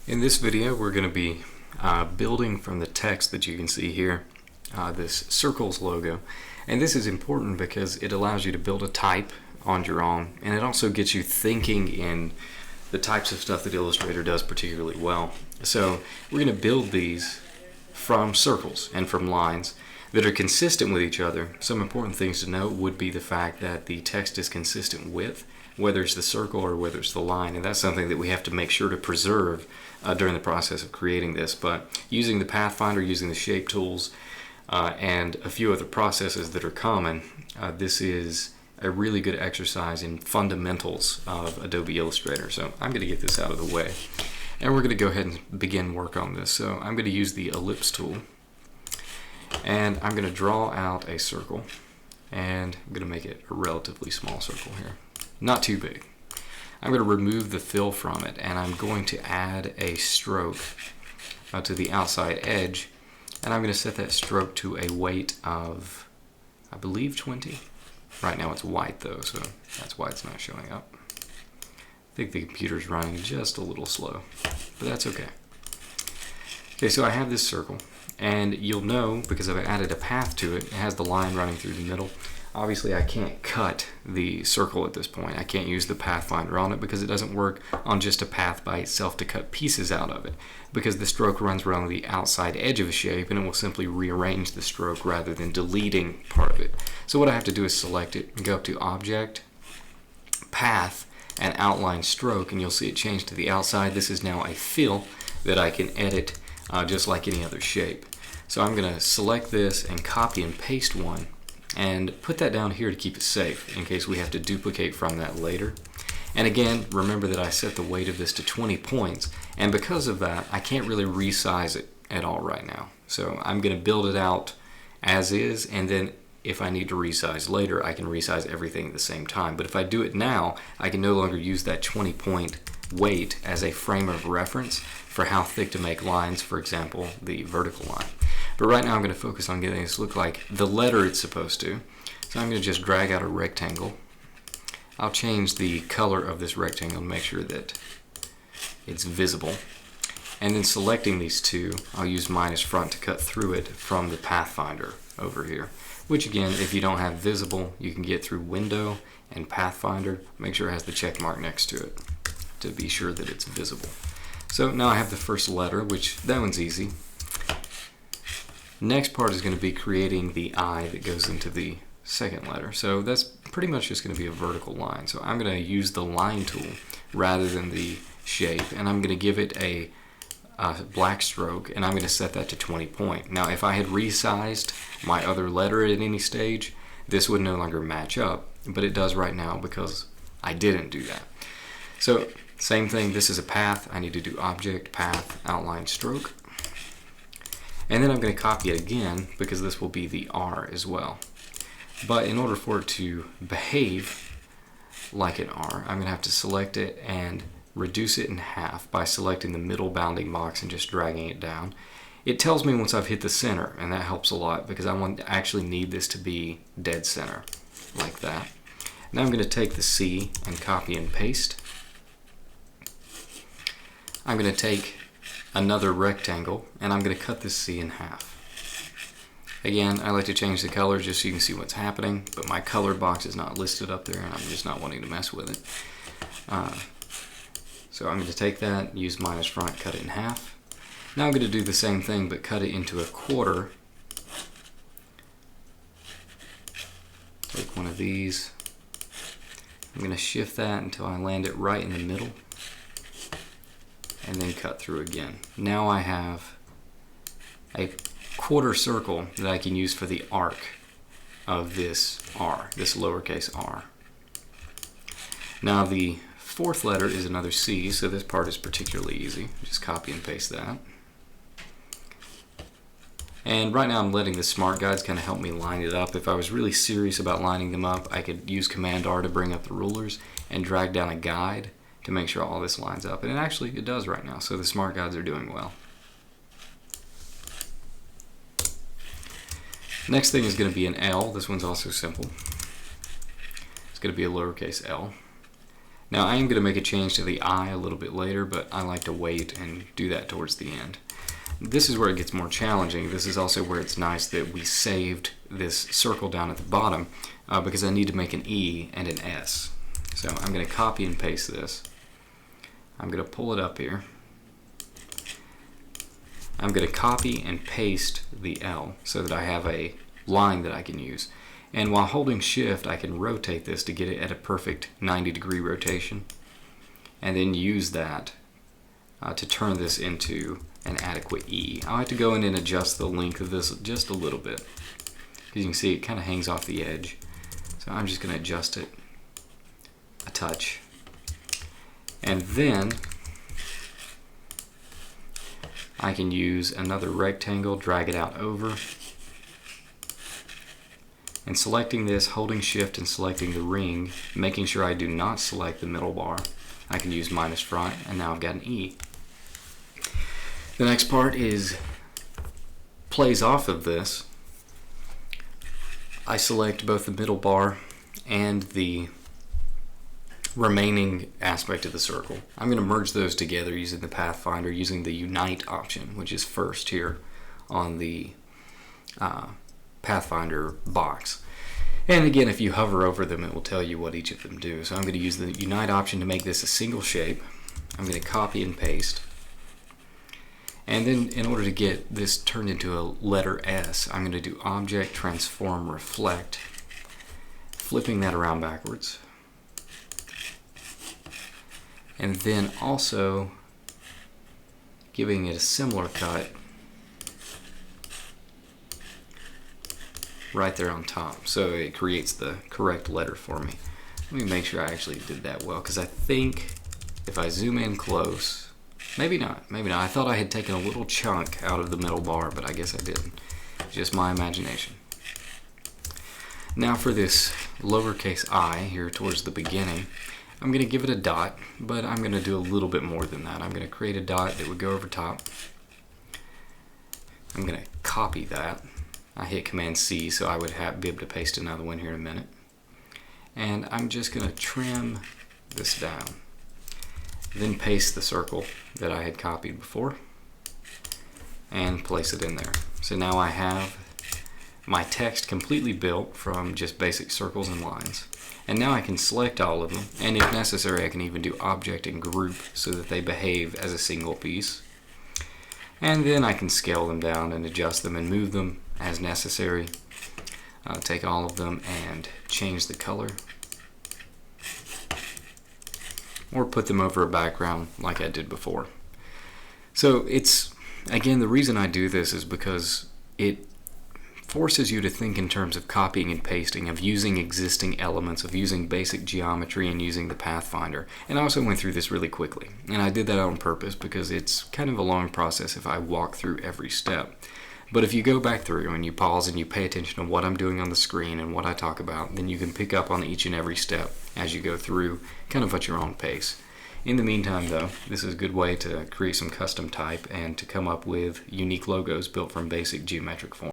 In this video, we're going to be building from the text that you can see here, this circles logo. And this is important because it allows you to build a type on your own, and it also gets you thinking in the types of stuff that Illustrator does particularly well. So we're going to build these from circles and from lines that are consistent with each other. Some important things to note would be the fact that the text is consistent with whether it's the circle or whether it's the line, and that's something that we have to make sure to preserve during the process of creating this. But using the Pathfinder, using the shape tools, and a few other processes that are common, this is a really good exercise in fundamentals of Adobe Illustrator. So I'm going to get this out of the way, and we're going to go ahead and begin work on this. So I'm going to use the ellipse tool, and I'm going to draw out a circle, and I'm going to make it a relatively small circle here, not too big. I'm going to remove the fill from it, and I'm going to add a stroke to the outside edge, and I'm going to set that stroke to a weight of, I believe, 20. Right now it's white though, so that's why it's not showing up. I think the computer's running just a little slow, but that's okay. Okay, so I have this circle, and you'll know because I've added a path to it. It has the line running through the middle. Obviously, I can't cut the circle at this point. I can't use the Pathfinder on it because it doesn't work on just a path by itself to cut pieces out of it, because the stroke runs around the outside edge of a shape, and it will simply rearrange the stroke rather than deleting part of it. So what I have to do is select it and go up to Object, Path, and Outline Stroke, and you'll see it change to the outside. This is now a fill that I can edit just like any other shape. So I'm going to select this and copy and paste one, and put that down here to keep it safe in case we have to duplicate from that later. And again, remember that I set the weight of this to 20 points, and because of that, I can't really resize it at all right now. So I'm going to build it out as is, and then if I need to resize later, I can resize everything at the same time. But if I do it now, I can no longer use that 20-point weight as a frame of reference for how thick to make lines, for example, the vertical line. But right now I'm going to focus on getting this to look like the letter it's supposed to. So I'm going to just drag out a rectangle. I'll change the color of this rectangle to make sure that it's visible. And then selecting these two, I'll use minus front to cut through it from the Pathfinder over here. Which again, if you don't have visible, you can get through Window and Pathfinder. Make sure it has the check mark next to it to be sure that it's visible. So now I have the first letter, which that one's easy. Next part is going to be creating the I that goes into the second letter. So that's pretty much just going to be a vertical line. So I'm going to use the line tool rather than the shape, and I'm going to give it a black stroke, and I'm going to set that to 20 point. Now if I had resized my other letter at any stage, this would no longer match up, but it does right now because I didn't do that. So same thing, this is a path. I need to do Object, Path, Outline, Stroke. And then I'm going to copy it again because this will be the R as well. But in order for it to behave like an R, I'm going to have to select it and reduce it in half by selecting the middle bounding box and just dragging it down. It tells me once I've hit the center, and that helps a lot because I actually need this to be dead center, like that. Now I'm going to take the C and copy and paste. I'm going to take another rectangle, and I'm going to cut this C in half. Again, I like to change the color just so you can see what's happening, but my color box is not listed up there, and I'm just not wanting to mess with it. So I'm going to take that, use minus front, cut it in half. Now I'm going to do the same thing, but cut it into a quarter. Take one of these. I'm going to shift that until I land it right in the middle, and then cut through again. Now I have a quarter circle that I can use for the arc of this R, this lowercase r. Now the fourth letter is another C, so this part is particularly easy. Just copy and paste that. And right now I'm letting the smart guides kind of help me line it up. If I was really serious about lining them up, I could use Command R to bring up the rulers and drag down a guide to make sure all this lines up. And it does right now, so the smart guides are doing well. Next thing is going to be an L. This one's also simple. It's going to be a lowercase l. Now I am going to make a change to the eye a little bit later, but I like to wait and do that towards the end. This is where it gets more challenging. This is also where it's nice that we saved this circle down at the bottom because I need to make an E and an S. So I'm going to copy and paste this. I'm going to pull it up here. I'm going to copy and paste the L so that I have a line that I can use. And while holding shift, I can rotate this to get it at a perfect 90-degree rotation, and then use that to turn this into an adequate E. I'll have to go in and adjust the length of this just a little bit. As you can see, it kind of hangs off the edge. So I'm just going to adjust it a touch. And then I can use another rectangle, drag it out over, and selecting this, holding shift and selecting the ring, making sure I do not select the middle bar. I can use minus front, and now I've got an E. The next part is plays off of this. I select both the middle bar and the remaining aspect of the circle. I'm going to merge those together using the Pathfinder, using the Unite option, which is first here on the Pathfinder box. And again, if you hover over them, it will tell you what each of them do. So I'm going to use the Unite option to make this a single shape. I'm going to copy and paste. And then in order to get this turned into a letter S, I'm going to do Object, Transform, Reflect, flipping that around backwards. And then also giving it a similar cut right there on top, so it creates the correct letter for me. Let me make sure I actually did that well, because I think if I zoom in close, maybe not. I thought I had taken a little chunk out of the middle bar, but I guess I didn't. Just my imagination. Now for this lowercase I here towards the beginning, I'm going to give it a dot, but I'm going to do a little bit more than that. I'm going to create a dot that would go over top. I'm going to copy that. I hit Command C, so I would be able to paste another one here in a minute. And I'm just going to trim this down. Then paste the circle that I had copied before and place it in there. So now I have my text completely built from just basic circles and lines. And now I can select all of them, and if necessary I can even do Object and Group so that they behave as a single piece. And then I can scale them down and adjust them and move them as necessary. Take all of them and change the color, or put them over a background like I did before. So it's, again, the reason I do this is because it forces you to think in terms of copying and pasting, of using existing elements, of using basic geometry and using the Pathfinder. And I also went through this really quickly, and I did that on purpose because it's kind of a long process if I walk through every step. But if you go back through and you pause and you pay attention to what I'm doing on the screen and what I talk about, then you can pick up on each and every step as you go through, kind of at your own pace. In the meantime, though, this is a good way to create some custom type and to come up with unique logos built from basic geometric forms.